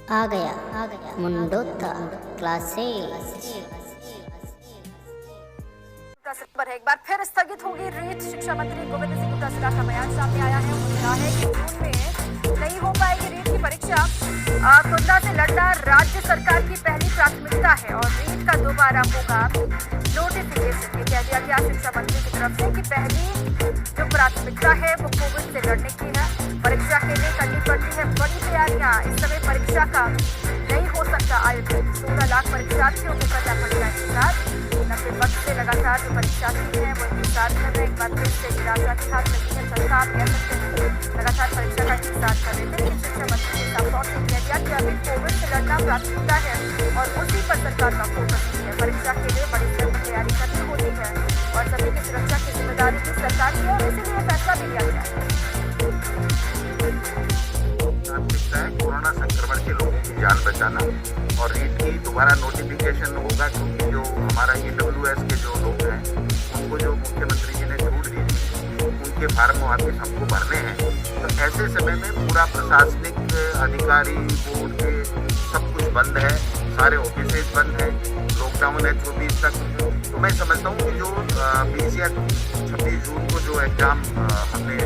आ गया मुंडोता क्लासेस। पर एक बार फिर स्थगित होगी रीट। शिक्षा मंत्री गोविंद सिंह डोटासरा का बयान सामने आया है। उन्होंने कहा है कि जून में नहीं हो पाएगी रीट की परीक्षा। कुंडा से लड़ना राज्य सरकार की पहली प्राथमिकता है और रीट का दोबारा होगा नोटिफिकेशन। ये कह दिया गया शिक्षा मंत्री की तरफ से कि पहली जो प्राथमिकता है वो कोविड से लड़ने की है। परीक्षा के लिए करनी पड़ती है बड़ी तैयारियां। इस समय परीक्षा का नहीं हो सकता आयोजन। 16 लाख परीक्षार्थियों को करना पड़ेगा इंतजार। 90 वक्त से लगातार जो परीक्षार्थी हैं वो इंतजार कर रहे हैं। एक बार फिर से निराशा के साथ नहीं है चलता, आप कह सकते हैं लगातार परीक्षा का इंतजार कर रहे थे। लेकिन शिक्षा मंत्री ने साफ तौर से कह दिया कि अभी कोविड से लड़ना प्राथमिकता है और उसी पर सरकार का फोकस है। परीक्षा के लिए बड़ी स्तर पर तैयारी करनी होती है और सभी की सुरक्षा की जिम्मेदारी भी सरकार की है और इसीलिए फैसला भी लिया गया है। कोरोना संक्रमण के लोगों की जान बचाना और रीट की दोबारा नोटिफिकेशन होगा, क्योंकि जो हमारा EWS के जो लोग हैं उनको जो मुख्यमंत्री जी ने छूट दी थी उनके फार्म वापस हमको भरने हैं। तो ऐसे समय में पूरा प्रशासनिक अधिकारी बोर्ड के सब कुछ बंद है, सारे ऑफिसेज बंद है, लॉकडाउन है 24 तक। तो मैं समझता हूँ कि जो 20 या 26 जून को जो एग्ज़ाम हमने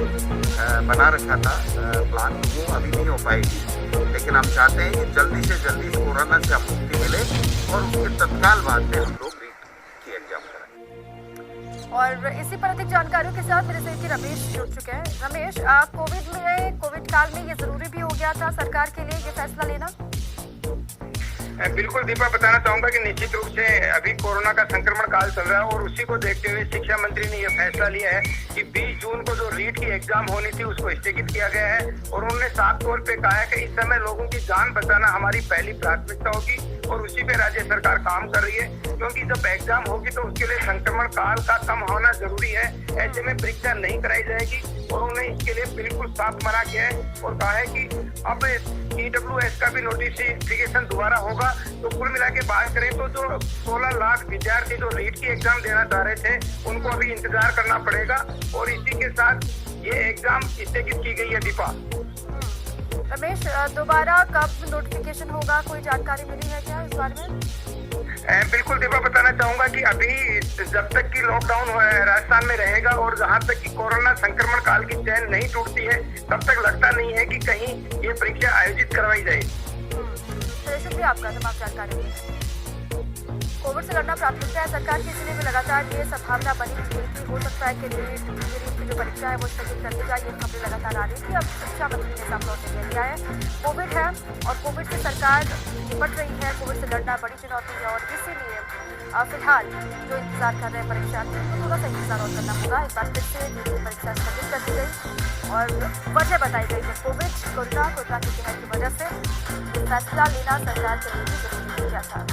बना रखा था प्लान, वो अभी नहीं हो पाएगी। लेकिन हम चाहते हैं कि जल्दी से जल्दी इस कोरोना से मुक्ति मिले और उसके तत्काल बाद में हम लोग रीट की एग्जाम कराएं। और इसी पर अधिक जानकारियों के साथ मेरे सहयोगी रमेश जुड़ चुके हैं। रमेश, कोविड काल में ये जरूरी भी हो गया था सरकार के लिए ये फैसला लेना? बिल्कुल दीपा, बताना चाहूंगा कि निश्चित रूप से अभी कोरोना का संक्रमण काल चल रहा है और उसी को देखते हुए शिक्षा मंत्री ने यह फैसला लिया है कि 20 जून को जो रीट की एग्जाम होनी थी उसको स्थगित किया गया है। और उन्होंने साफ तौर पे कहा है कि इस समय लोगों की जान बचाना हमारी पहली प्राथमिकता होगी और उसी पे राज्य सरकार काम कर रही है, क्योंकि जब एग्जाम होगी तो उसके लिए संक्रमण काल का कम होना जरूरी है। ऐसे में परीक्षा नहीं कराई जाएगी और उन्होंने इसके लिए बिल्कुल साफ मना किया है और कहा है कि अब EWS का भी नोटिफिकेशन दोबारा होगा। तो कुल मिला के बात करें तो जो 16 लाख विद्यार्थी जो रीट की एग्जाम देना चाह रहे थे उनको अभी इंतजार करना पड़ेगा और इसी के साथ ये एग्जाम स्थगित की गई है। दीपा, रमेश, दोबारा कब नोटिफिकेशन होगा, कोई जानकारी मिली है क्या इस बारे में? बिल्कुल दीपा, बताना चाहूंगा कि अभी जब तक की लॉकडाउन राजस्थान में रहेगा और जहां तक कि कोरोना संक्रमण काल की चैन नहीं टूटती है तब तक लगता नहीं है कि कहीं ये परीक्षा आयोजित करवाई जाएगी। शुक्रिया आपका तमाम जानकारी। कोविड से लड़ना प्राथमिकता है सरकार की, इसलिए भी लगातार ये संभावना बनी हुई कि हो सकता है कि रीट की जो परीक्षा है वो स्थगित कर दी जाए। ये खबरें लगातार आ रही थी। अब शिक्षा मंत्री ने साफ तौर से कह दिया है कोविड है और कोविड से सरकार निपट रही है। कोविड से लड़ना बड़ी चुनौती है और इसीलिए फिलहाल जो इंतजार कर रहे हैं परीक्षार्थी उनको थोड़ा सा इंतजार और करना होगा। एक बार फिर से रीट की परीक्षा स्थगित कर दी गई और वजह बताई गई है कोरोना की कहर की वजह से फैसला लेना सरकार के लिए भी जरूरी हो गया था।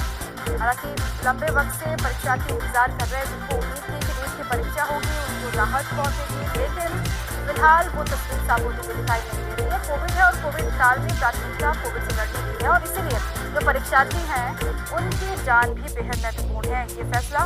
हालांकि लंबे वक्त से परीक्षार्थी इंतजार कर रहे हैं, जिनको उम्मीद थी कि रीट की परीक्षा होगी उनको राहत पहुंचेगी, लेकिन फिलहाल वो तस्वीर साफ होती हुई दिखाई नहीं दे रही है। कोविड है और कोविड काल में प्राथमिकता कोविड से लड़ने की है और इसीलिए जो परीक्षार्थी हैं उनकी जान भी बेहद महत्वपूर्ण है। ये फैसला